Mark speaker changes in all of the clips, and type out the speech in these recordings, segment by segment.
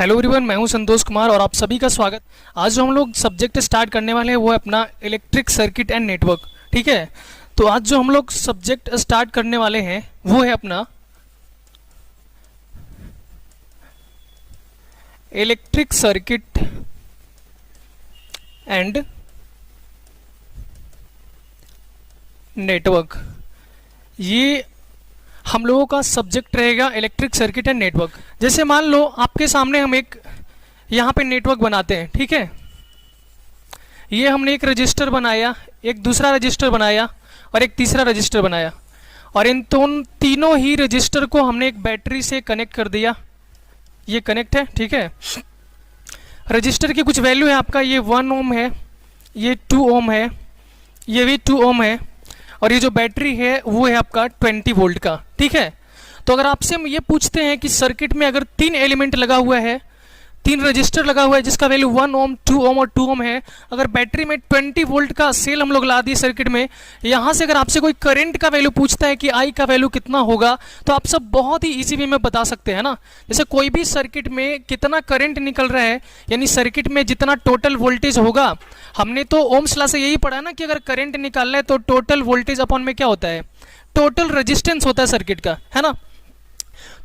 Speaker 1: Hello everyone, मैं हूं संतोष कुमार और आप सभी का स्वागत। आज जो हम लोग सब्जेक्ट स्टार्ट करने वाले हैं वो है अपना इलेक्ट्रिक सर्किट एंड नेटवर्क। ठीक है, तो आज जो हम लोग सब्जेक्ट स्टार्ट करने वाले हैं वो है अपना इलेक्ट्रिक सर्किट एंड नेटवर्क। ये हम लोगों का सब्जेक्ट रहेगा इलेक्ट्रिक सर्किट एंड नेटवर्क। जैसे मान लो आपके सामने हम एक यहाँ पे नेटवर्क बनाते हैं। ठीक है, ये हमने एक रजिस्टर बनाया, एक दूसरा रजिस्टर बनाया और एक तीसरा रजिस्टर बनाया, और इन तीनों ही रजिस्टर को हमने एक बैटरी से कनेक्ट कर दिया। ये कनेक्ट है। ठीक है, रजिस्टर की कुछ वैल्यू है आपका, ये 1 ओम है, ये 2 ओम है, ये भी 2 ओम है, और ये जो बैटरी है वो है आपका 20 वोल्ट का। ठीक है, तो अगर आपसे हम ये पूछते हैं कि सर्किट में अगर 3 एलिमेंट लगा हुआ है, 3 रजिस्टर लगा हुआ है जिसका वैल्यू 1 ओम, 2 ओम और 2 ओम है, अगर बैटरी में 20 वोल्ट का सेल हम लोग ला दिए सर्किट में, यहाँ से अगर आपसे कोई करंट का वैल्यू पूछता है कि आई का वैल्यू कितना होगा, तो आप सब बहुत ही इजी वे में बता सकते हैं ना। जैसे कोई भी सर्किट में कितना करंट निकल रहा है, यानी सर्किट में जितना टोटल वोल्टेज होगा, हमने तो ओम्स लॉ से यही पढ़ा है ना कि अगर करंट निकालना है तो टोटल वोल्टेज अपॉन में क्या होता है, टोटल रेजिस्टेंस होता है सर्किट का, है ना।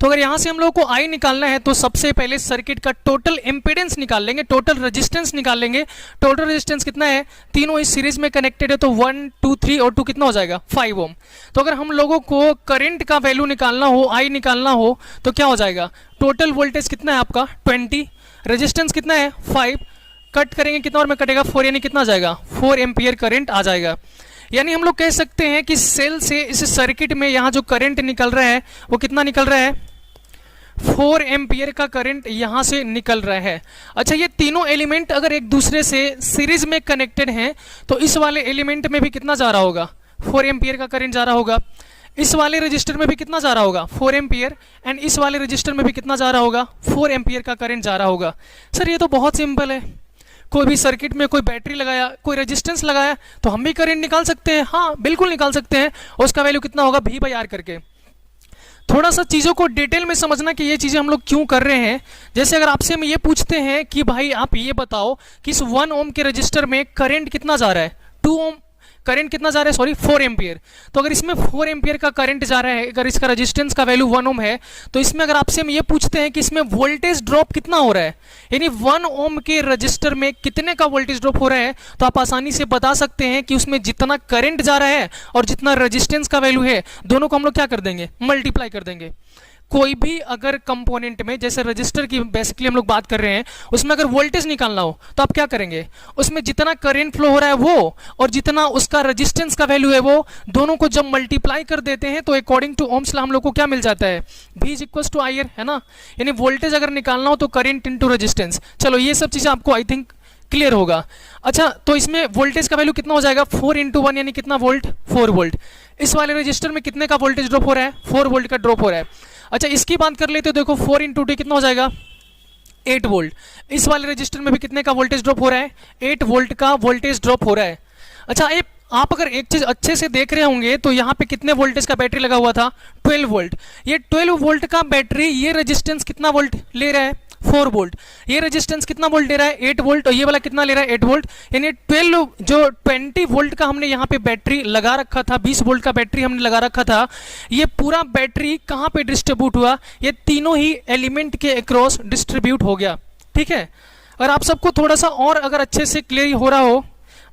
Speaker 1: तो अगर यहां से हम लोगों को आई निकालना है तो सबसे पहले सर्किट का टोटल इंपेडेंस निकाल लेंगे, टोटल रेजिस्टेंस निकाल लेंगे। टोटल रेजिस्टेंस कितना है, तीनों इस सीरीज में कनेक्टेड है, तो 1 2 3 और 2 कितना हो जाएगा, 5 ओम। तो अगर हम लोगों को करंट का वैल्यू निकालना हो, आई निकालना हो, तो क्या हो जाएगा, टोटल वोल्टेज कितना है आपका 20, रेजिस्टेंस कितना है 5, कट करेंगे कितना और में कटेगा 4, यानी कितना आ जाएगा 4 एम्पियर करंट आ जाएगा। यानी हम लोग कह सकते हैं कि सेल से इस सर्किट में यहाँ जो करंट निकल रहा है वो कितना निकल रहा है, 4 एम्पियर का करंट यहाँ से निकल रहा है। अच्छा, ये तीनों एलिमेंट अगर एक दूसरे से सीरीज में कनेक्टेड हैं तो इस वाले एलिमेंट में भी कितना जा रहा होगा, 4 एम्पियर का करंट जा रहा होगा। इस वाले रजिस्टर में भी कितना जा रहा होगा, 4 एम्पियर, एंड इस वाले रजिस्टर में भी कितना जा रहा होगा, 4 एम्पियर का करंट जा रहा होगा। सर ये तो बहुत सिंपल है, कोई भी सर्किट में कोई बैटरी लगाया, कोई रेजिस्टेंस लगाया, तो हम भी करंट निकाल सकते हैं। हाँ बिल्कुल निकाल सकते हैं, और उसका वैल्यू कितना होगा, V/R करके। थोड़ा सा चीज़ों को डिटेल में समझना कि ये चीज़ें हम लोग क्यों कर रहे हैं। जैसे अगर आपसे हम ये पूछते हैं कि भाई आप ये बताओ कि इस 1 ओम के रजिस्टर में करंट कितना जा रहा है, 2 ओम करंट कितना जा रहा है, सॉरी 4 एम्पियर। तो अगर इसमें 4 एम्पियर का करंट जा रहा है, अगर इसका रेजिस्टेंस का वैल्यू 1 ओम है, तो इसमें अगर आपसे हम ये पूछते हैं कि इसमें वोल्टेज ड्रॉप कितना हो रहा है, यानी 1 ओम के रजिस्टर में कितने का वोल्टेज ड्रॉप हो रहा है, तो आप आसानी से बता सकते हैं कि उसमें जितना करंट जा रहा है और जितना रेजिस्टेंस का वैल्यू है, दोनों को हम लोग क्या कर देंगे, मल्टीप्लाई कर देंगे। कोई भी अगर कंपोनेंट में, जैसे रजिस्टर की बेसिकली हम लोग बात कर रहे हैं, उसमें अगर वोल्टेज निकालना हो तो आप क्या करेंगे, उसमें जितना करंट फ्लो हो रहा है वो और जितना उसका रेजिस्टेंस का वैल्यू है वो, दोनों को जब मल्टीप्लाई कर देते हैं तो अकॉर्डिंग टू ओम्स लॉ हम लोग को क्या मिल जाता है, V = IR, है ना। यानी वोल्टेज अगर निकालना हो तो करंट इंटू रेजिस्टेंस। चलो ये सब चीज़ें आपको आई थिंक क्लियर होगा। अच्छा, तो इसमें वोल्टेज का वैल्यू कितना हो जाएगा, 4 × 1 यानी कितना वोल्ट, 4 वोल्ट। इस वाले रजिस्टर में कितने का वोल्टेज ड्रॉप हो रहा है, 4 वोल्ट का ड्रॉप हो रहा है। अच्छा, इसकी बात कर लेते हो, देखो 4 × 2 कितना हो जाएगा, 8 वोल्ट। इस वाले रजिस्टर में भी कितने का वोल्टेज ड्रॉप हो रहा है, 8 वोल्ट का वोल्टेज ड्रॉप हो रहा है। अच्छा, आप अगर एक चीज अच्छे से देख रहे होंगे तो यहाँ पे कितने वोल्टेज का बैटरी लगा हुआ था, 12 वोल्ट। ये 12 वोल्ट का बैटरी, ये रेजिस्टेंस कितना वोल्ट ले रहा है, 4 वोल्ट। ये रेजिस्टेंस कितना वोल्ट ले रहा है, 8 वोल्ट, और ये वाला कितना ले रहा है, 8 वोल्ट। यानी 20 वोल्ट का हमने यहाँ पे बैटरी लगा रखा था, 20 वोल्ट का बैटरी हमने लगा रखा था। ये पूरा बैटरी कहाँ पे डिस्ट्रीब्यूट हुआ, ये तीनों ही एलिमेंट के अक्रॉस डिस्ट्रीब्यूट हो गया। ठीक है, अगर आप सबको थोड़ा सा और अगर अच्छे से क्लियर हो रहा हो,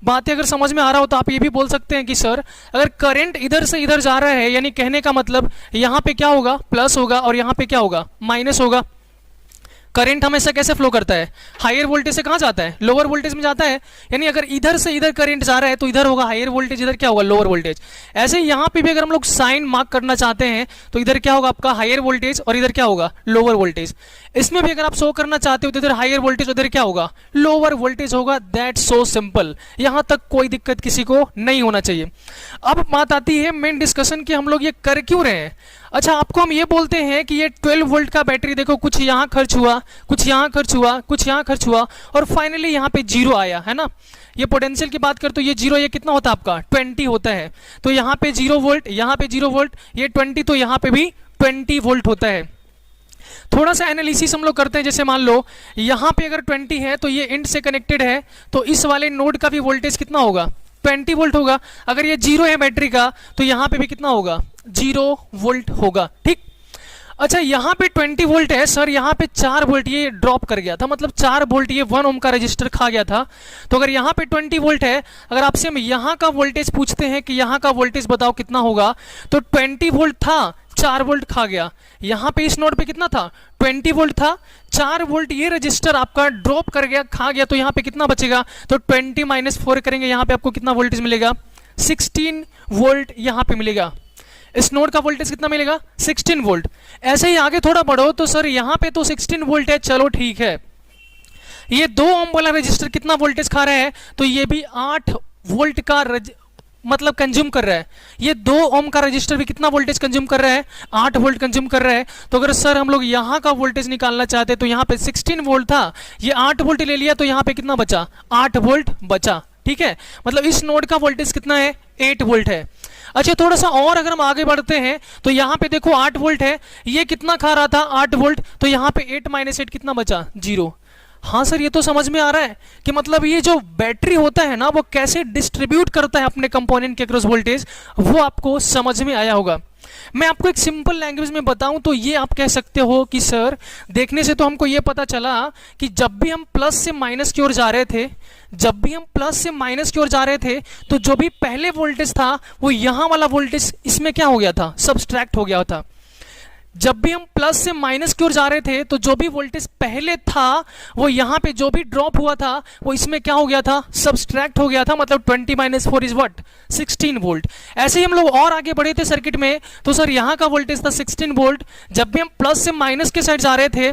Speaker 1: बातें अगर समझ में आ रहा हो, तो आप ये भी बोल सकते हैं कि सर अगर करंट इधर से इधर जा रहा है, यानी कहने का मतलब यहाँ पे क्या होगा, प्लस होगा, और यहाँ पे क्या होगा, माइनस होगा। करंट हमेशा कैसे फ्लो करता है, हायर वोल्टेज से कहाँ जाता है, लोअर वोल्टेज में जाता है। यानी अगर इधर से इधर करंट जा रहा है तो इधर होगा हायर वोल्टेज, इधर क्या होगा, लोअर वोल्टेज। ऐसे ही यहाँ पे भी अगर हम लोग साइन मार्क करना चाहते हैं तो इधर क्या होगा आपका हायर वोल्टेज और इधर क्या होगा, लोअर वोल्टेज। इसमें भी अगर आप शो करना चाहते हो तो इधर हायर वोल्टेज, उधर क्या होगा, लोअर वोल्टेज होगा। दैट्स सो सिंपल, यहाँ तक कोई दिक्कत किसी को नहीं होना चाहिए। अब बात आती है मेन डिस्कशन की, हम लोग ये कर क्यों रहे हैं। अच्छा, आपको हम ये बोलते हैं कि ये 12 वोल्ट का बैटरी, देखो कुछ यहाँ खर्च हुआ, कुछ यहाँ खर्च हुआ, कुछ यहाँ खर्च हुआ, और फाइनली यहाँ पे 0 आया, है ना। ये पोटेंशियल की बात करते हो, ये 0, ये कितना होता है आपका 20 होता है। तो यहाँ पे 0 वोल्ट, यहाँ पे 0 वोल्ट, ये 20, तो यहाँ पे भी 20 वोल्ट होता है। थोड़ा सा एनालिसिस हम लोग करते हैं। जैसे मान लो यहाँ पे अगर 20 है तो ये इंड से कनेक्टेड है, तो इस वाले नोड का भी वोल्टेज कितना होगा, 20 वोल्ट होगा। अगर ये 0 है बैटरी का तो यहाँ पे भी कितना होगा, 0 वोल्ट होगा। ठीक, अच्छा यहाँ पे 20 वोल्ट है सर, यहाँ पे 4 वोल्ट ये ड्रॉप कर गया था, मतलब 4 वोल्ट ये 1 ओम का रजिस्टर खा गया था। तो अगर यहाँ पे 20 वोल्ट है, अगर आपसे हम यहाँ का वोल्टेज पूछते हैं कि यहाँ का वोल्टेज बताओ कितना होगा, तो 20 वोल्ट था, 4 वोल्ट खा गया। यहाँ पे इस नोड पे कितना था, 20 वोल्ट था, 4 वोल्ट ये रजिस्टर आपका ड्रॉप कर गया, खा गया, तो यहाँ पे कितना बचेगा, तो 20 माइनस 4 करेंगे, यहाँ पे आपको कितना वोल्टेज मिलेगा, 16 वोल्ट यहाँ पे मिलेगा। इस नोड का वोल्टेज कितना मिलेगा, 16 वोल्ट। ऐसे ही आगे थोड़ा बढ़ो तो सर यहाँ पे तो 16 वोल्ट है, चलो ठीक है। ये 2 ओम वाला रजिस्टर कितना वोल्टेज खा रहा है, तो ये भी 8 वोल्ट का मतलब कंज्यूम कर रहा है। ये 2 ओम का रजिस्टर भी कितना वोल्टेज कंज्यूम कर रहा है, 8 वोल्ट कंज्यूम कर रहा है। तो अगर सर हम लोग यहाँ का वोल्टेज निकालना चाहते तो यहाँ पे 16 वोल्ट था, ये 8 वोल्ट ले लिया, तो यहाँ पे कितना बचा, 8 वोल्ट बचा। ठीक है, मतलब इस नोड का वोल्टेज कितना है, 8 वोल्ट है। अच्छा थोड़ा सा और अगर हम आगे बढ़ते हैं तो यहाँ पे देखो 8 वोल्ट है, ये कितना खा रहा था, 8 वोल्ट, तो यहाँ पे 8 माइनस 8 कितना बचा, 0। हाँ सर ये तो समझ में आ रहा है कि मतलब ये जो बैटरी होता है ना वो कैसे डिस्ट्रीब्यूट करता है अपने कंपोनेंट के अक्रॉस वोल्टेज, वो आपको समझ में आया होगा। मैं आपको एक सिंपल लैंग्वेज में बताऊं तो ये आप कह सकते हो कि सर देखने से तो हमको ये पता चला कि जब भी हम प्लस से माइनस की ओर जा रहे थे, जब भी हम प्लस से माइनस की ओर जा रहे थे, तो जो भी पहले वोल्टेज था वो यहां वाला वोल्टेज इसमें क्या हो गया था, सब्सट्रैक्ट हो गया था। जब भी हम प्लस से माइनस की ओर जा रहे थे तो जो भी वोल्टेज पहले था वो यहाँ पे जो भी ड्रॉप हुआ था वो इसमें क्या हो गया था, सब्सट्रैक्ट हो गया था। मतलब 20 माइनस 4 इज व्हाट, 16 वोल्ट। ऐसे ही हम लोग और आगे बढ़े थे सर्किट में, तो सर यहाँ का वोल्टेज था 16 वोल्ट। जब भी हम प्लस से माइनस के साइड जा रहे थे,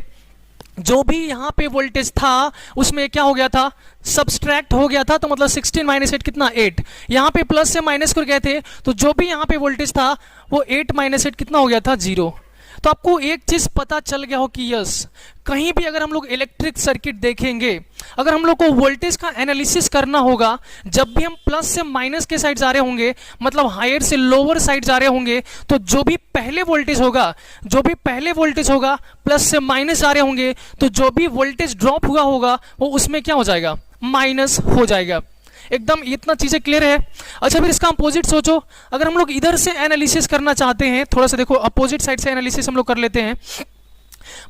Speaker 1: जो भी यहाँ पे वोल्टेज था उसमें क्या हो गया था, सब्सट्रैक्ट हो गया था। तो मतलब 16 माइनस 8 कितना, 8। यहाँ पे प्लस से माइनस कर गए थे तो जो भी यहाँ पे वोल्टेज था वो 8 माइनस 8 कितना हो गया था, 0। तो आपको एक चीज पता चल गया हो कि यस, कहीं भी अगर हम लोग इलेक्ट्रिक सर्किट देखेंगे, अगर हम लोग को वोल्टेज का एनालिसिस करना होगा, जब भी हम प्लस से माइनस के साइड जा रहे होंगे, मतलब हायर से लोअर साइड जा रहे होंगे, तो जो भी पहले वोल्टेज होगा, जो भी पहले वोल्टेज होगा, प्लस से माइनस जा रहे होंगे, तो जो भी वोल्टेज ड्रॉप हुआ होगा वो उसमें क्या हो जाएगा, माइनस हो जाएगा। एकदम इतना चीजें क्लियर है। अच्छा फिर इसका अपोजिट सोचो, अगर हम लोग इधर से एनालिसिस करना चाहते हैं, थोड़ा सा देखो अपोजिट साइड से एनालिसिस हम लोग कर लेते हैं।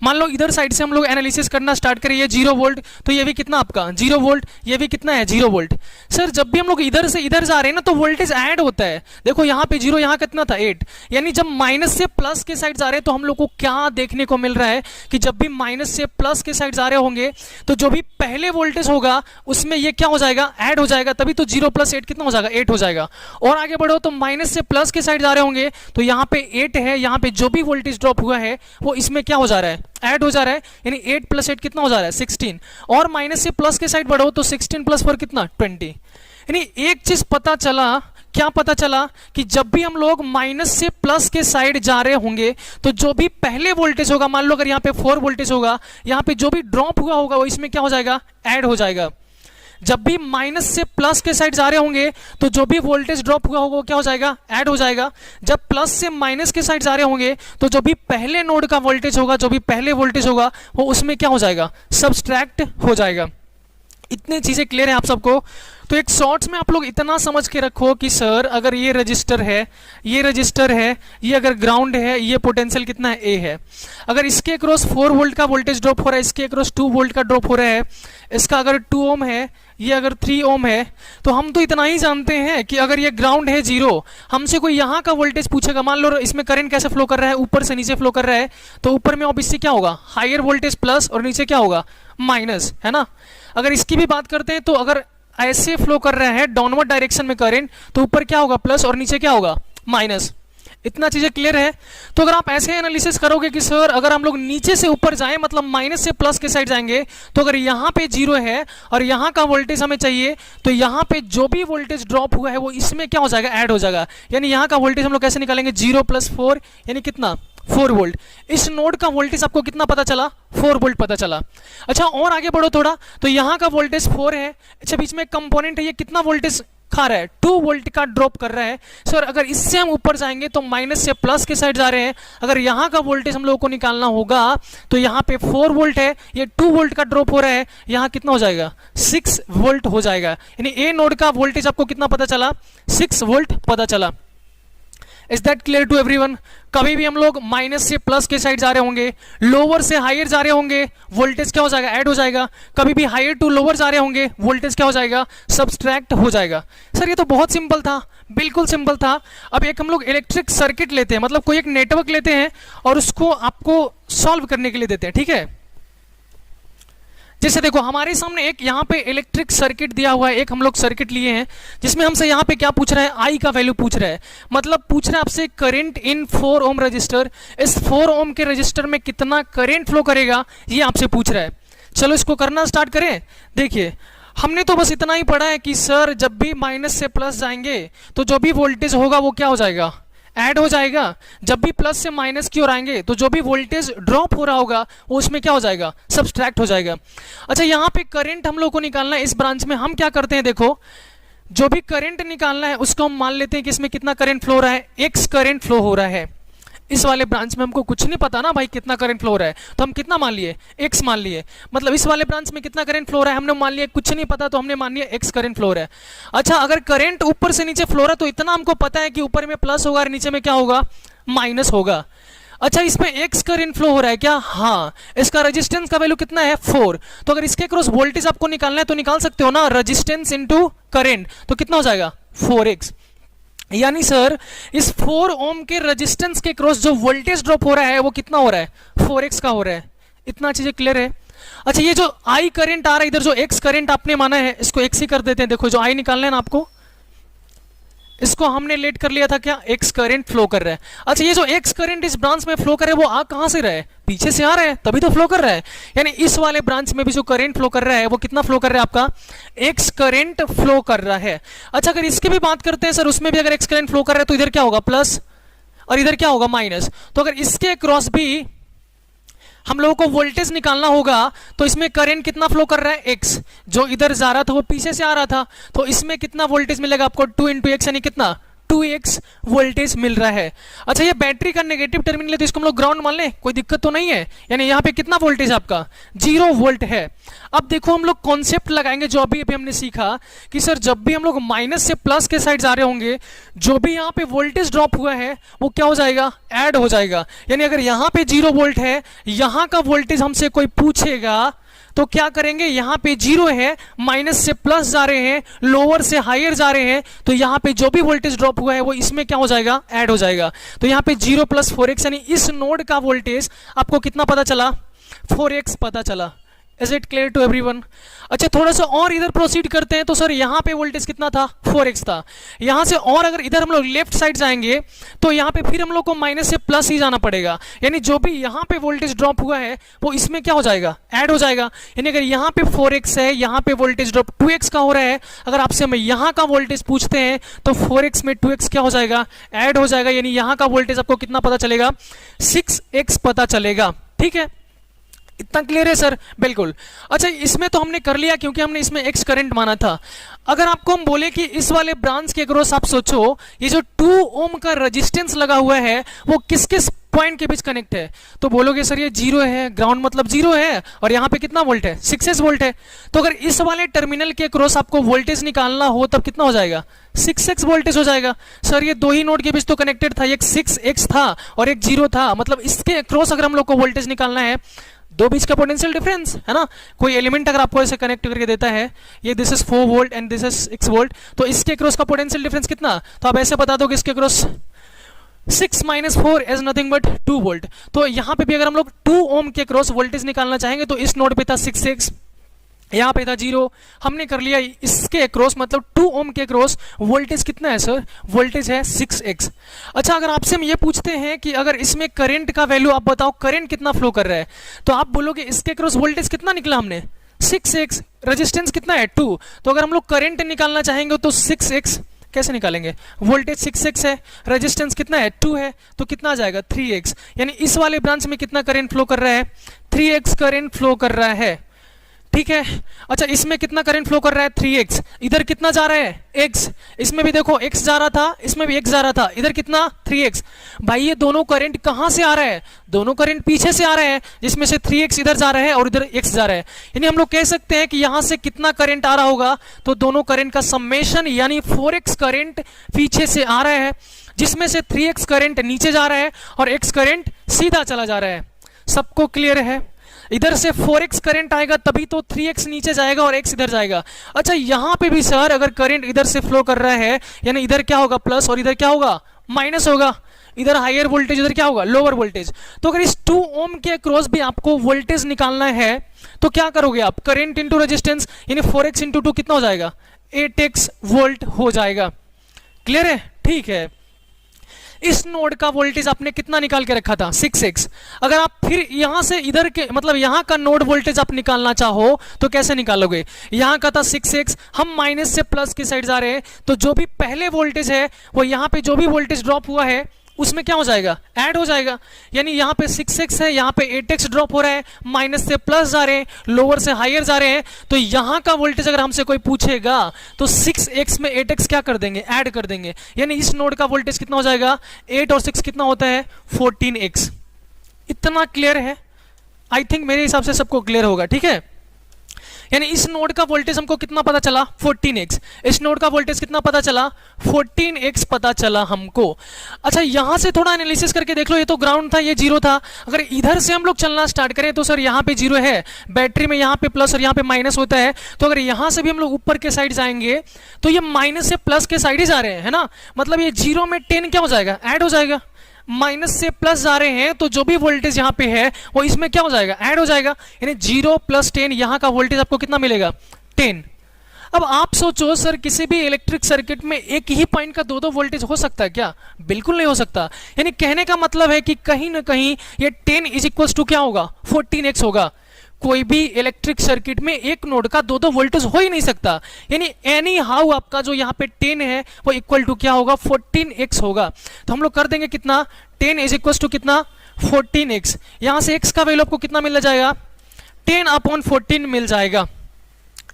Speaker 1: मान लो इधर साइड से हम लोग एनालिसिस करना स्टार्ट करिए, 0 वोल्ट, तो ये भी कितना आपका 0 वोल्ट, ये भी कितना है 0 वोल्ट। सर जब भी हम लोग इधर से इधर जा रहे हैं ना तो वोल्टेज ऐड होता है। देखो यहाँ पे 0, यहाँ कितना था 8, यानी जब माइनस से प्लस के साइड जा रहे हैं तो हम लोग को क्या देखने को मिल रहा है कि जब भी माइनस से प्लस के साइड जा रहे होंगे तो जो भी पहले वोल्टेज होगा उसमें ये क्या हो जाएगा, ऐड हो जाएगा, तभी तो 0 + 8 कितना हो जाएगा, 8 हो जाएगा। और आगे बढ़ो तो माइनस से प्लस के साइड जा रहे होंगे तो यहाँ पे 8 है, यहाँ पे जो भी वोल्टेज ड्रॉप हुआ है वो इसमें क्या हो जा रहा है, ऐड हो जा रहा है, यानी 8 + 8 कितना हो जा रहा है, 16। और माइनस से प्लस के साइड बढ़ो तो 16 + 4 कितना, 20। यानी एक चीज पता चला, क्या पता चला कि जब भी हम लोग माइनस से प्लस के साइड जा रहे होंगे तो जो भी पहले वोल्टेज होगा, मान लो अगर यहाँ पे 4 वोल्टेज होगा, यहाँ पे जो भी ड्रॉप हुआ होगा वो इसमें क्या हो जाएगा, ऐड हो जाएगा। जब भी माइनस से प्लस के साइड जा रहे होंगे तो जो भी वोल्टेज ड्रॉप हुआ होगा वो क्या हो जाएगा, ऐड हो जाएगा। जब प्लस से माइनस के साइड जा रहे होंगे तो जो भी पहले नोड का वोल्टेज होगा, जो भी पहले वोल्टेज होगा वो उसमें क्या हो जाएगा, सब्सट्रैक्ट हो जाएगा। इतनी चीजें क्लियर है आप सबको। तो एक शॉर्ट्स में आप लोग इतना समझ के रखो कि सर अगर ये रजिस्टर है, ये रजिस्टर है, ये अगर ग्राउंड है, ये पोटेंशियल कितना है, ए है। अगर इसके अक्रॉस 4 वोल्ट का वोल्टेज ड्रॉप हो रहा है, इसके अक्रॉस 2 वोल्ट का ड्रॉप हो रहा है, इसका अगर 2 ओम है, ये अगर 3 ओम है, तो हम तो इतना ही जानते हैं कि अगर ये ग्राउंड है 0, हमसे कोई यहाँ का वोल्टेज पूछेगा, मान लो इसमें करंट कैसे फ्लो कर रहा है, ऊपर से नीचे फ्लो कर रहा है, तो ऊपर में ऑब्वियसली क्या होगा, हायर वोल्टेज प्लस और नीचे क्या होगा, माइनस, है ना। अगर इसकी भी बात करते हैं तो अगर ऐसे फ्लो कर रहा है डाउनवर्ड डायरेक्शन में करंट, तो ऊपर क्या होगा, प्लस, और नीचे क्या होगा, माइनस। इतना चीजें क्लियर है। तो अगर आप ऐसे एनालिसिस करोगे कि सर अगर हम लोग नीचे से ऊपर जाएं, मतलब माइनस से प्लस के साइड जाएंगे, तो अगर यहाँ पे 0 है और यहाँ का वोल्टेज हमें चाहिए, तो यहाँ पे जो भी वोल्टेज ड्रॉप हुआ है वो इसमें क्या हो जाएगा, ऐड हो जाएगा। यानी यहाँ का वोल्टेज हम लोग कैसे निकालेंगे, 0 + 4 यानी कितना, 4 वोल्ट। इस नोड का वोल्टेज आपको कितना पता चला, 4 वोल्ट पता चला। अच्छा और आगे बढ़ो थोड़ा, तो यहाँ का वोल्टेज 4 है। अच्छा बीच में एक कंपोनेंट है, ये कितना वोल्टेज खा रहा है, 2 वोल्ट का ड्रॉप कर रहा है। सर अगर इससे हम ऊपर जाएंगे तो माइनस से प्लस के साइड जा रहे हैं। अगर यहाँ का वोल्टेज हम लोगों को निकालना होगा तो यहाँ पे 4 वोल्ट है, ये 2 वोल्ट का ड्रॉप हो रहा है, यहाँ कितना हो जाएगा 6 वोल्ट हो जाएगा। यानी ए नोड का वोल्टेज आपको कितना पता चला, 6 वोल्ट पता चला। Is that clear to everyone? कभी भी हम लोग माइनस से प्लस के साइड जा रहे होंगे, लोअर से हायर जा रहे होंगे, वोल्टेज क्या हो जाएगा, ऐड हो जाएगा। कभी भी हायर टू लोअर जा रहे होंगे, वोल्टेज क्या हो जाएगा, सब्सट्रैक्ट हो जाएगा। सर ये तो बहुत सिंपल था, बिल्कुल सिंपल था। अब एक हम लोग इलेक्ट्रिक सर्किट लेते हैं, मतलब कोई एक नेटवर्क लेते हैं और उसको आपको सॉल्व करने के लिए देते हैं, ठीक है। जैसे देखो हमारे सामने एक यहाँ पे इलेक्ट्रिक सर्किट दिया हुआ है, एक हम लोग सर्किट लिए हैं जिसमें हमसे यहाँ पे क्या पूछ रहा है, आई का वैल्यू पूछ रहा है। मतलब पूछ रहा है आपसे करंट इन 4 ओम रजिस्टर, इस 4 ओम के रजिस्टर में कितना करंट फ्लो करेगा, ये आपसे पूछ रहा है। चलो इसको करना स्टार्ट करें। देखिए हमने तो बस इतना ही पढ़ा है कि सर जब भी माइनस से प्लस जाएंगे तो जो भी वोल्टेज होगा वो क्या हो जाएगा, ऐड हो जाएगा। जब भी प्लस से माइनस की ओर आएंगे तो जो भी वोल्टेज ड्रॉप हो रहा होगा वो उसमें क्या हो जाएगा, सब्सट्रैक्ट हो जाएगा। अच्छा यहाँ पे करंट हम लोग को निकालना है, इस ब्रांच में हम क्या करते हैं, देखो जो भी करंट निकालना है उसको हम मान लेते हैं कि इसमें कितना करंट फ्लो हो रहा है, एक्स करंट फ्लो हो रहा है। इस वाले ब्रांच में हमको कुछ नहीं पता ना भाई कितना करंट फ्लो हो रहा है, तो हम कितना मान लिए, एक्स मान लिए। मतलब इस वाले ब्रांच में कितना करंट फ्लो हो रहा है हमने मान लिया, कुछ नहीं पता तो हमने मान लिया एक्स करंट फ्लो हो रहा है। अच्छा अगर करंट ऊपर से नीचे फ्लो रहा है तो इतना हमको पता है कि ऊपर में प्लस होगा और नीचे में क्या होगा, माइनस होगा। अच्छा इसमें एक्स करंट फ्लो हो रहा है क्या, हाँ। इसका रेजिस्टेंस का वैल्यू कितना है, 4। तो अगर इसके क्रॉस वोल्टेज आपको निकालना है तो निकाल सकते हो ना, रेजिस्टेंस इनटू करंट, तो कितना हो जाएगा 4x। यानी सर इस 4 ओम के रेजिस्टेंस के क्रॉस जो वोल्टेज ड्रॉप हो रहा है वो कितना हो रहा है, 4x का हो रहा है। इतना चीजें क्लियर है। अच्छा ये जो आई करंट आ रहा है इधर, जो x करंट आपने माना है इसको x ही कर देते हैं। देखो जो आई निकालना है ना आपको, इसको हमने लेट कर लिया था क्या, एक्स करंट फ्लो कर रहा है। अच्छा ये जो एक्स करंट इस ब्रांच में फ्लो कर रहा है वो आ कहां से रहा है, पीछे से आ रहा है तभी तो फ्लो कर रहा है। यानी इस वाले ब्रांच में भी जो करंट फ्लो कर रहा है वो कितना फ्लो कर रहा है, आपका एक्स करंट फ्लो कर रहा है। अच्छा अगर इसकी भी बात करते हैं सर, उसमें भी अगर एक्स करंट फ्लो कर रहा है तो इधर क्या होगा, प्लस, और इधर क्या होगा, माइनस। तो अगर इसके क्रॉस भी हम लोगों को वोल्टेज निकालना होगा तो इसमें करंट कितना फ्लो कर रहा है, एक्स। जो इधर जा रहा था वो पीछे से आ रहा था, तो इसमें कितना वोल्टेज मिलेगा आपको, 2 इंटू एक्स, यानी कितना 2x वोल्टेज मिल रहा है। अच्छा ये बैटरी का नेगेटिव टर्मिनल है तो इसको हम लोग ग्राउंड मान लें, कोई दिक्कत तो नहीं है। यानी यहाँ पे कितना वोल्टेज आपका 0 वोल्ट है। अब देखो हम लोग कॉन्सेप्ट लगाएंगे जो अभी अभी हमने सीखा कि सर जब भी हम लोग माइनस से प्लस के साइड जा रहे होंगे, जो भी यहाँ पे वोल्टेज ड्रॉप हुआ है वो क्या हो जाएगा, ऐड हो जाएगा। यानी अगर यहाँ पे 0 वोल्ट है, यहाँ का वोल्टेज हमसे कोई पूछेगा तो क्या करेंगे, यहाँ पे 0 है, माइनस से प्लस जा रहे हैं, लोअर से हायर जा रहे हैं, तो यहाँ पे जो भी वोल्टेज ड्रॉप हुआ है वो इसमें क्या हो जाएगा, ऐड हो जाएगा। तो यहाँ पे 0 + 4x, यानी इस नोड का वोल्टेज आपको कितना पता चला, 4x पता चला। Is it clear to everyone? अच्छा थोड़ा सा और इधर प्रोसीड करते हैं तो सर यहाँ पे वोल्टेज कितना था, 4x था। यहाँ से और अगर इधर हम लोग लेफ्ट साइड जाएंगे तो यहाँ पे फिर हम लोग को माइनस से प्लस ही जाना पड़ेगा। यानी जो भी यहाँ पे वोल्टेज ड्रॉप हुआ है वो इसमें क्या हो जाएगा, ऐड हो जाएगा। यानी अगर यहाँ पे 4x है, यहाँ पे वोल्टेज ड्रॉप 2x का हो रहा है, अगर आपसे हम यहाँ का वोल्टेज पूछते हैं तो 4x में 2x क्या हो जाएगा, ऐड हो जाएगा। यानी यहाँ का वोल्टेज आपको कितना पता चलेगा, 6x पता चलेगा। ठीक है, इतना क्लियर है सर? बिल्कुल। अच्छा इसमें तो हमने कर लिया क्योंकि हमने इसमें एक्स करंट माना था। अगर आपको हम बोले कि इस वाले ब्रांच के अक्रॉस आप सोचो ये जो 2 ओम का रेजिस्टेंस लगा हुआ है वो किस किस पॉइंट के बीच कनेक्ट है, तो बोलोगे सर ये 0 है, ग्राउंड मतलब 0 है, और यहाँ पे कितना वोल्ट है, 6s वोल्ट है। तो अगर इस वाले टर्मिनल के अक्रॉस आपको वोल्टेज निकालना हो तब कितना हो जाएगा, 6x वोल्टेज हो जाएगा। सर ये 2 ही नोड के बीच तो कनेक्टेड था, एक 6x था और एक 0 था, मतलब इसके अक्रॉस अगर हम लोग को वोल्टेज निकालना है, दो बीच का पोटेंशियल डिफरेंस है ना, कोई एलिमेंट अगर आपको ऐसे कनेक्ट करके देता है, ये this is 4 volt and this is 6 volt, तो इसके क्रॉस का पोटेंशियल डिफरेंस कितना, तो आप ऐसे बता दो कि इसके cross 6 - 4 is nothing but 2 volt. तो यहाँ पे भी अगर हम लोग 2 ओम के क्रॉस वोल्टेज निकालना चाहेंगे तो इस नोड पे था 6x, यहाँ पे था 0, हमने कर लिया इसके क्रॉस, मतलब 2 ओम के क्रॉस वोल्टेज कितना है सर, वोल्टेज है 6x। अच्छा अगर आपसे हम ये पूछते हैं कि अगर इसमें करंट का वैल्यू आप बताओ, करंट कितना फ्लो कर रहा है, तो आप बोलोगे इसके क्रॉस वोल्टेज कितना निकला हमने, 6x, रेजिस्टेंस कितना है 2। तो अगर हम लोग करंट निकालना चाहेंगे तो 6x कैसे निकालेंगे, वोल्टेज 6x है, रेजिस्टेंस कितना है 2 है, तो कितना आ जाएगा 3x। यानी इस वाले ब्रांच में कितना करंट फ्लो कर रहा है, 3x करंट फ्लो कर रहा है। ठीक है। अच्छा, इसमें कितना करंट फ्लो कर रहा है 3x, इधर कितना जा रहा है x, इसमें भी देखो x जा रहा था, इसमें भी x जा रहा था, इधर कितना 3x। भाई ये दोनों करंट कहां से आ रहा है, दोनों करंट पीछे से आ रहे हैं, जिसमें से 3x इधर जा रहा है और इधर x जा रहा है। यानी हम लोग कह सकते हैं कि यहां से कितना करंट आ रहा होगा, तो दोनों करंट का समेशन यानी 4x करंट पीछे से आ रहा है, जिसमें से 3x करंट नीचे जा रहा है और x करंट सीधा चला जा रहा है। सबको क्लियर है? इधर से 4x करंट आएगा तभी तो 3x नीचे जाएगा और x इधर जाएगा। अच्छा, यहां पे भी सर अगर करंट इधर से फ्लो कर रहा है, यानी इधर क्या होगा प्लस और इधर क्या होगा माइनस होगा, इधर हायर वोल्टेज इधर क्या होगा लोअर वोल्टेज। तो अगर इस 2 ओम के अक्रॉस भी आपको वोल्टेज निकालना है तो क्या करोगे आप, करंट इंटू रेजिस्टेंस, यानी 4x इंटू 2 कितना हो जाएगा 8x वोल्ट हो जाएगा। क्लियर है? ठीक है। इस नोड का वोल्टेज आपने कितना निकाल के रखा था 6x। अगर आप फिर यहां से इधर के मतलब यहां का नोड वोल्टेज आप निकालना चाहो तो कैसे निकालोगे, यहां का था 6x, हम माइनस से प्लस की साइड जा रहे हैं, तो जो भी पहले वोल्टेज है वो यहां पे जो भी वोल्टेज ड्रॉप हुआ है उसमें क्या हो जाएगा ऐड हो जाएगा। यानी यहां पे 6x है, यहां पे 8x ड्रॉप हो रहा है, माइनस से प्लस जा रहे हैं, लोअर से हायर जा रहे हैं, तो यहां का वोल्टेज अगर हमसे कोई पूछेगा तो 6x में 8x क्या कर देंगे ऐड कर देंगे। यानी इस नोड का वोल्टेज कितना हो जाएगा 8 और 6 कितना होता है 14x। इतना क्लियर है? आई थिंक मेरे हिसाब से सबको क्लियर होगा। ठीक है, यानी इस नोड का वोल्टेज हमको कितना पता चला 14x, इस नोड का वोल्टेज कितना पता चला 14x पता चला हमको। अच्छा, यहां से थोड़ा एनालिसिस करके देख लो, ये तो ग्राउंड था, ये जीरो था, अगर इधर से हम लोग चलना स्टार्ट करें तो सर यहां पे जीरो है, बैटरी में यहां पे प्लस और यहां पे माइनस होता है, तो अगर यहां से भी हम लोग ऊपर के साइड जाएंगे तो ये माइनस से प्लस के साइड ही जा रहे हैं, है ना, मतलब ये जीरो में 10 क्या हो जाएगा ऐड हो जाएगा, माइनस से प्लस जा रहे हैं तो जो भी वोल्टेज यहां पे है वो इसमें क्या हो जाएगा ऐड हो जाएगा। यानी 0 + 10 यहां का वोल्टेज आपको कितना मिलेगा 10। अब आप सोचो सर किसी भी इलेक्ट्रिक सर्किट में एक ही पॉइंट का दो वोल्टेज हो सकता है क्या, बिल्कुल नहीं हो सकता। यानी कहने का मतलब है कि कहीं ना कहीं ये 10 = क्या होगा 14x होगा। कोई भी इलेक्ट्रिक सर्किट में एक नोड का दो वोल्टेज हो ही नहीं सकता। यानी एनी हाउ आपका जो यहाँ पे 10 है वो इक्वल टू क्या होगा 14x होगा। तो हम लोग कर देंगे कितना 10 = कितना 14x। यहां से x का वैल्यू आपको कितना मिल जाएगा 10/14 मिल जाएगा।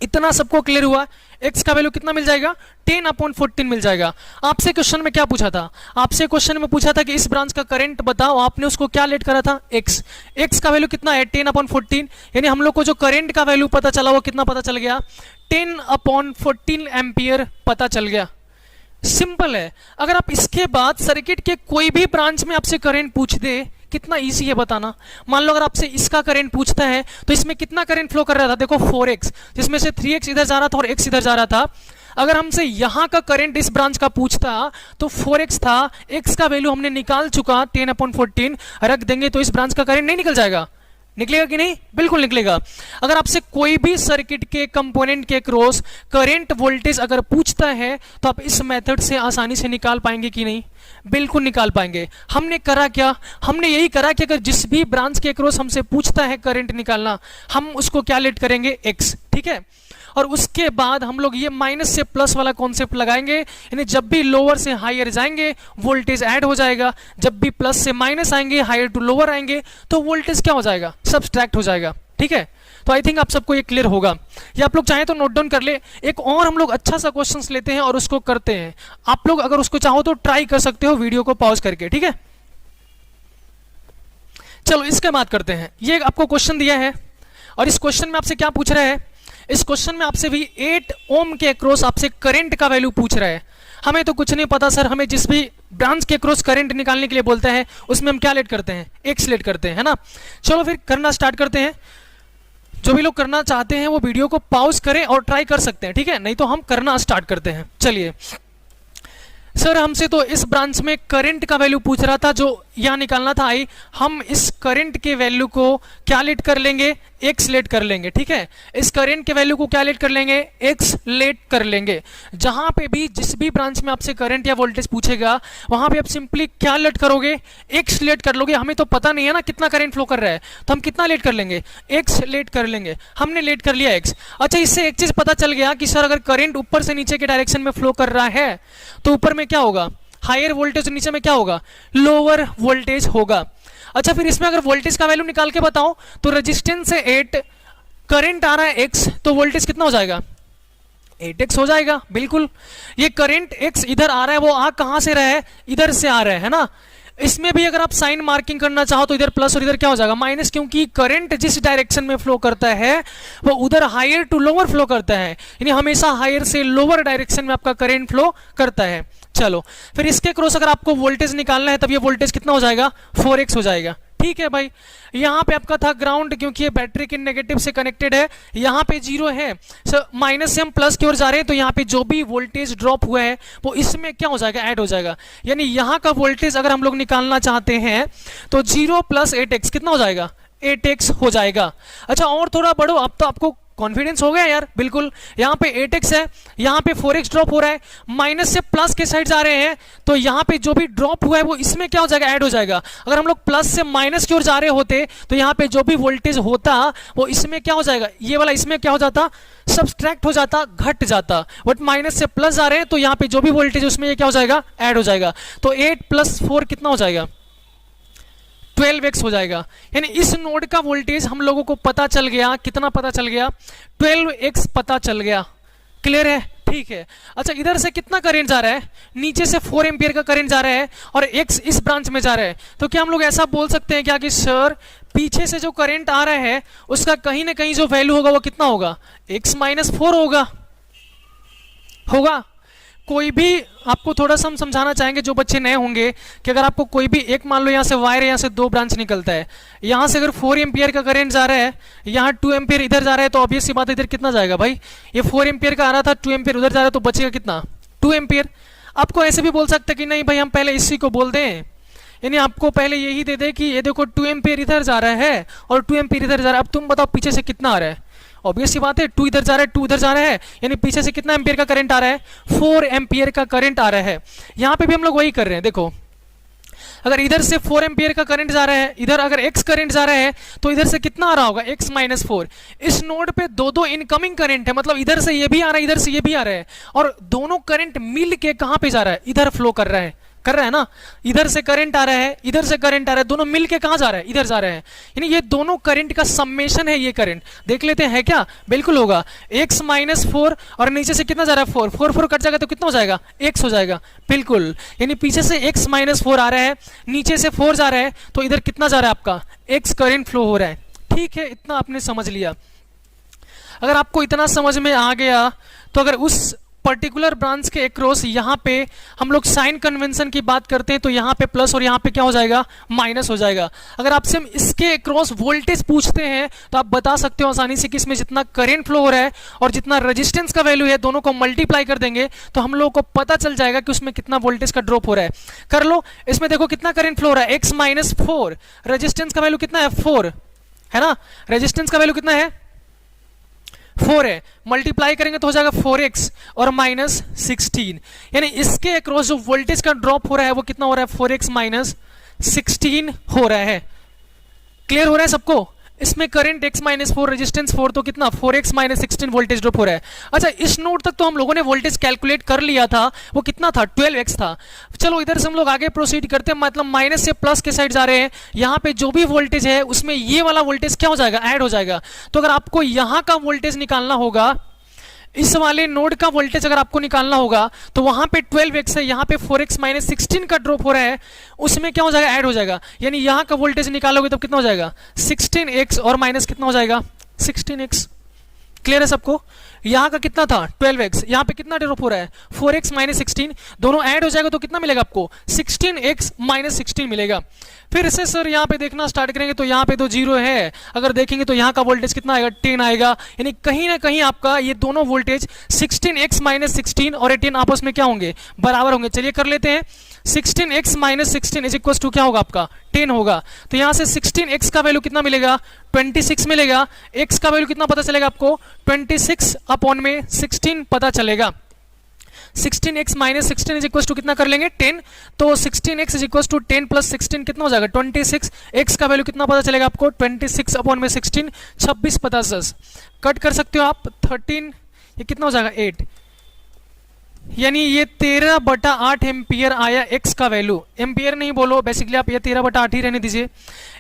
Speaker 1: इतना सबको क्लियर हुआ? x का वैल्यू कितना मिल जाएगा 10/14 मिल जाएगा। आपसे क्वेश्चन में क्या पूछा था, आपसे क्वेश्चन में पूछा था कि इस ब्रांच का करंट बताओ, आपने उसको क्या लेट करा था x का वैल्यू कितना है 10/14। यानी हम लोग को जो करंट का वैल्यू पता चला वो कितना पता चल गया 10/14 एम्पियर पता चल गया। सिंपल है। अगर आप इसके बाद सर्किट के कोई भी ब्रांच में आपसे करंट पूछ दे, कितना इजी है बताना। मान लो अगर आपसे इसका करंट पूछता है तो इसमें कितना करंट फ्लो कर रहा था, देखो 4x, जिसमें से 3x इधर जा रहा था और x इधर जा रहा था। अगर हमसे यहां का करंट इस ब्रांच का पूछता तो 4x था, x का वैल्यू हमने निकाल चुका 10/14 रख देंगे तो इस ब्रांच का करंट नहीं निकल जाएगा, निकलेगा कि नहीं, बिल्कुल निकलेगा। अगर आपसे कोई भी सर्किट के कंपोनेंट के क्रॉस करंट वोल्टेज अगर पूछता है तो आप इस मेथड से आसानी से निकाल पाएंगे कि नहीं, बिल्कुल निकाल पाएंगे। हमने करा क्या, हमने यही करा कि अगर जिस भी ब्रांच के क्रॉस हमसे पूछता है करंट निकालना, हम उसको क्या लेट करेंगे x, ठीक है। और उसके बाद हम लोग ये माइनस से प्लस वाला कॉन्सेप्ट लगाएंगे, यानी जब भी लोअर से हायर जाएंगे वोल्टेज ऐड हो जाएगा, जब भी प्लस से माइनस आएंगे हायर टू लोअर आएंगे तो वोल्टेज क्या हो जाएगा सब्सट्रैक्ट हो जाएगा। ठीक है, तो आई थिंक आप सबको ये क्लियर होगा। ये आप लोग चाहें तो नोट डाउन कर ले। एक और हम लोग अच्छा सा क्वेश्चन लेते हैं और उसको करते हैं। आप लोग अगर उसको चाहो तो ट्राई कर सकते हो वीडियो को पॉज करके, ठीक है। चलो इसके बाद करते हैं। ये आपको क्वेश्चन दिया है और इस क्वेश्चन में आपसे क्या पूछ रहा है, इस क्वेश्चन में आपसे भी 8 ओम के अक्रॉस आपसे करंट का वैल्यू पूछ रहा है। हमें तो कुछ नहीं पता सर, हमें जिस भी ब्रांच के अक्रॉस करंट निकालने के लिए बोलते हैं उसमें हम क्या लेट करते हैं x लेट करते हैं, है ना। चलो फिर करना स्टार्ट करते हैं। जो भी लोग करना चाहते हैं वो वीडियो को पॉज करें और ट्राई कर सकते हैं, ठीक है, नहीं तो हम करना स्टार्ट करते हैं। चलिए सर, हमसे तो इस ब्रांच में करंट का वैल्यू पूछ रहा था जो यहां निकालना था आई, हम इस करंट के वैल्यू को क्या लेट कर लेंगे x लेट कर लेंगे, ठीक है। इस करंट के वैल्यू को क्या लेट कर लेंगे x लेट कर लेंगे। जहां पे भी जिस भी ब्रांच में आपसे करंट या वोल्टेज पूछेगा वहां पे आप सिंपली क्या लेट करोगे x लेट कर लोगे। हमें तो पता नहीं है ना कितना करंट फ्लो कर रहा है, तो हम कितना लेट कर लेंगे x लेट कर लेंगे। हमने लेट कर लिया x। अच्छा, इससे एक चीज पता चल गया कि सर अगर करंट ऊपर से नीचे के डायरेक्शन में फ्लो कर रहा है तो ऊपर में क्या होगा हायर वोल्टेज, नीचे में क्या होगा लोअर वोल्टेज होगा। अच्छा, फिर इसमें अगर वोल्टेज का वैल्यू निकाल के बताओ तो रेजिस्टेंस है 8, करंट आ रहा है x, तो वोल्टेज कितना हो जाएगा 8x हो जाएगा। बिल्कुल, ये करंट x इधर आ रहा है, वो आ कहां से रहा है, इधर से आ रहा है ना। इसमें भी अगर आप साइन मार्किंग करना चाहो तो इधर प्लस और इधर क्या हो जाएगा माइनस, क्योंकि करंट जिस डायरेक्शन में फ्लो करता है वो उधर हायर टू लोअर फ्लो करता है, यानी हमेशा हायर से लोअर डायरेक्शन में आपका करंट फ्लो करता है। चलो फिर इसके क्रॉस अगर आपको वोल्टेज निकालना है तब ये वोल्टेज कितना हो जाएगा 4x हो जाएगा। ठीक है भाई, यहाँ पे आपका था ग्राउंड, क्योंकि ये बैटरी के नेगेटिव से कनेक्टेड है, यहाँ पे जीरो है, माइनस से हम प्लस की ओर जा रहे हैं, तो यहाँ पे जो भी वोल्टेज ड्रॉप हुआ है वो इसमें क्या हो जाएगा ऐड हो जाएगा। यानी यहाँ का वोल्टेज अगर हम लोग निकालना चाहते हैं तो 0 + 8x कितना हो जाएगा 8x हो जाएगा। अच्छा और थोड़ा बढ़ो, अब तो आपको कॉन्फिडेंस हो गया यार। बिल्कुल, यहाँ पे 8x है, यहाँ पे 4x ड्रॉप हो रहा है, माइनस से प्लस के साइड जा रहे हैं, तो यहाँ पे जो भी ड्रॉप हुआ है वो इसमें क्या हो जाएगा ऐड हो जाएगा। अगर हम लोग प्लस से माइनस की ओर जा रहे होते तो यहाँ पे जो भी वोल्टेज होता वो इसमें क्या हो जाएगा, ये वाला इसमें क्या हो जाता सब्सट्रैक्ट हो जाता, घट जाता। बट माइनस से प्लस जा रहे हैं तो यहाँ पे जो भी वोल्टेज उसमें ये क्या हो जाएगा ऐड हो जाएगा। तो 8 + 4 कितना हो जाएगा 12x हो जाएगा। यानी इस नोड का वोल्टेज हम लोगों को पता चल गया, कितना पता चल गया 12x पता चल गया। क्लियर है, ठीक है। अच्छा इधर से कितना करंट जा रहा है, नीचे से 4 एम्पियर का करंट जा रहा है और x इस ब्रांच में जा रहा है, तो क्या हम लोग ऐसा बोल सकते हैं क्या कि सर पीछे से जो करंट आ रहा है उसका कहीं ना कहीं जो वैल्यू होगा वो कितना होगा x - 4 होगा। कोई भी आपको थोड़ा सा हम समझाना चाहेंगे जो बच्चे नए होंगे कि अगर आपको कोई भी एक मान लो यहाँ से वायर यहाँ से 2 ब्रांच निकलता है, यहाँ से अगर 4 एम्पियर का करंट जा रहा है, यहाँ 2 एम्पियर इधर जा रहा है, तो ऑब्वियस सी बात है इधर कितना जाएगा भाई, ये 4 एम्पियर का आ रहा था 2 एम्पियर उधर जा रहा है, तो बचेगा कितना 2 एम्पियर। आपको ऐसे भी बोल सकते कि नहीं भाई हम पहले इसी को बोल दें, यानी आपको पहले यही दे दे कि ये देखो 2 एम्पियर इधर जा रहा है और 2 एम्पियर इधर जा रहा है। अब तुम बताओ पीछे से कितना आ रहा है, ऑब्वियस सी बात है 2 इधर जा रहा है 2 इधर जा रहा है, यानी पीछे से कितना एम्पियर का करंट आ रहा है 4 एम्पियर का करंट आ रहा है। यहाँ पे भी हम लोग वही कर रहे हैं। देखो अगर इधर से 4 एम्पियर का करंट जा रहा है, इधर अगर x करंट जा रहा है तो इधर से कितना आ रहा होगा x - 4। इस नोड पे दो इनकमिंग करंट है, मतलब इधर से ये भी आ रहा है इधर से ये भी आ रहा है, और दोनों करंट मिल के कहां पे जा रहा है इधर फ्लो कर रहा है ना। इधर से करंट आ रहा है इधर से करंट आ रहा है, दोनों मिलके कहां जा रहा है इधर जा रहे हैं, यानी ये दोनों करंट का सम्मेशन है। ये करंट देख लेते हैं क्या, बिल्कुल होगा x - 4 और नीचे से कितना जा रहा है 4 4 4 कट जाएगा तो कितना हो जाएगा x हो जाएगा। बिल्कुल, यानी पीछे से x - 4 आ रहा है, नीचे से 4 जा रहा है, तो इधर कितना जा रहा है आपका x करंट फ्लो हो रहा है। ठीक है, इतना आपने समझ लिया। अगर आपको इतना समझ में आ गया तो अगर उस पर्टिकुलर ब्रांच के अक्रॉस यहाँ पे हम लोग साइन कन्वेंशन की बात करते हैं तो यहाँ पे प्लस और यहाँ पे क्या हो जाएगा माइनस हो जाएगा। अगर आपसे हम इसके अक्रॉस वोल्टेज पूछते हैं तो आप बता सकते हो आसानी से कि इसमें जितना करंट फ्लो हो रहा है और जितना रेजिस्टेंस का वैल्यू है दोनों को मल्टीप्लाई कर देंगे तो हम लोगों को पता चल जाएगा कि उसमें कितना वोल्टेज का ड्रॉप हो रहा है। कर लो, इसमें देखो कितना करंट फ्लो हो रहा है x - 4, रेजिस्टेंस का वैल्यू कितना है 4 है ना, रेजिस्टेंस का वैल्यू कितना है 4 है, मल्टीप्लाई करेंगे तो हो जाएगा 4x और -16, यानी इसके अक्रॉस जो वोल्टेज का ड्रॉप हो रहा है वो कितना हो रहा है 4x - 16 हो रहा है। क्लियर हो रहा है सबको, इसमें करंट x - 4 रेजिस्टेंस 4 तो कितना 4x - 16 वोल्टेज ड्रॉप हो रहा है। अच्छा इस नोड तक तो हम लोगों ने वोल्टेज कैलकुलेट कर लिया था, वो कितना था 12x था। चलो इधर से हम लोग आगे प्रोसीड करते हैं, मतलब माइनस से प्लस के साइड जा रहे हैं, यहाँ पे जो भी वोल्टेज है उसमें ये वाला वोल्टेज क्या हो जाएगा ऐड हो जाएगा। तो अगर आपको यहाँ का वोल्टेज निकालना होगा, इस वाले नोड का वोल्टेज अगर आपको निकालना होगा तो वहां पे 12x है, यहाँ पे 4x - 16 का ड्रॉप हो रहा है, उसमें क्या हो जाएगा ऐड हो जाएगा, यानी यहाँ का वोल्टेज निकालोगे तो कितना हो जाएगा 16x और माइनस कितना हो जाएगा 16x। क्लियर है सबको, यहाँ का कितना था 12x, यहाँ पे कितना ड्रॉप हो रहा है 4x - 16, दोनों ऐड हो जाएगा तो कितना मिलेगा आपको 16x - 16 मिलेगा। फिर से सर यहाँ पे देखना स्टार्ट करेंगे तो यहाँ पे तो 0 है, अगर देखेंगे तो यहाँ का वोल्टेज कितना आएगा 10 आएगा, यानी कहीं ना कहीं आपका ये दोनों वोल्टेज 16x - 16 और 18 आपस में क्या होंगे बराबर होंगे। चलिए कर लेते हैं, 16x - 16 इज इक्वल टू क्या होगा आपका 10 होगा, तो यहाँ से 16x का वैल्यू कितना मिलेगा 26 मिलेगा, x का वैल्यू कितना पता चलेगा आपको 26 अपॉन में 16 पता चलेगा। 16x - 16 इज इक्वल टू कितना कर लेंगे 10, तो 16x इज इक्वल टू 10 + 16 कितना हो जाएगा 26, x का वैल्यू कितना पता चलेगा आपको 26 अपॉन में 16 26 50 10 कट कर सकते हो आप 13, ये कितना हो जाएगा 8, यानी ये 13/8 एम्पियर आया एक्स का वैल्यू, एम्पियर नहीं बोलो, बेसिकली आप ये 13/8 ही रहने दीजिए।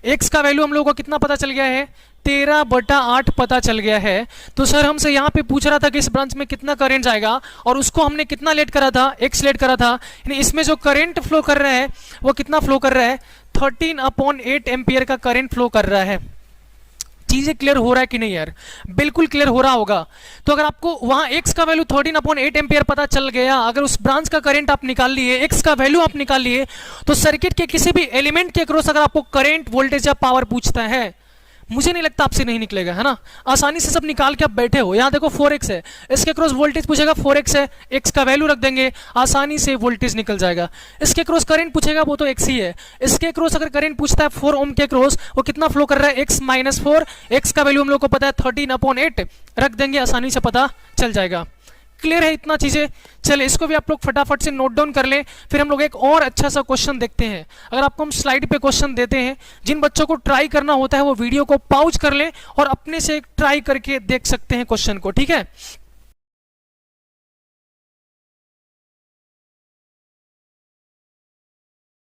Speaker 1: एक्स का वैल्यू हम लोगों को कितना पता चल गया है, 13/8 पता चल गया है। तो सर हमसे यहाँ पे पूछ रहा था कि इस ब्रांच में कितना करंट जाएगा, और उसको हमने कितना लेट करा था, एक्स लेट करा था। यानी इसमें जो करंट फ्लो कर रहा है वो कितना फ्लो कर रहा है, 13/8 एम्पियर का करंट फ्लो कर रहा है। चीजें क्लियर हो रहा है कि नहीं यार, बिल्कुल क्लियर हो रहा होगा। तो अगर आपको वहां x का वैल्यू 13/8 एम्पियर पता चल गया, अगर उस ब्रांच का करंट आप निकाल लिए, x का वैल्यू आप निकाल लिए, तो सर्किट के किसी भी एलिमेंट के अक्रॉस अगर आपको करंट, वोल्टेज या पावर पूछता है, मुझे नहीं लगता आपसे नहीं निकलेगा, है ना। आसानी से सब निकाल के आप बैठे हो। यहाँ देखो 4x है, इसके क्रॉस वोल्टेज पूछेगा 4x है, x का वैल्यू रख देंगे, आसानी से वोल्टेज निकल जाएगा। इसके क्रॉस करंट पूछेगा, वो तो x ही है। इसके क्रॉस अगर करंट पूछता है 4 ओम के क्रॉस, वो कितना फ्लो कर रहा है, x - 4, x का वैल्यू हम लोग को पता है 13/8, रख देंगे, आसानी से पता चल जाएगा। क्लियर है इतना चीजें। चले इसको भी आप लोग फटाफट से नोट डाउन कर लें। फिर हम लोग एक और अच्छा सा क्वेश्चन देखते हैं। अगर आपको हम स्लाइड पे क्वेश्चन देते हैं, जिन बच्चों को ट्राई करना होता है वो वीडियो को पॉज कर लें और अपने से ट्राई करके देख सकते हैं क्वेश्चन को, ठीक है।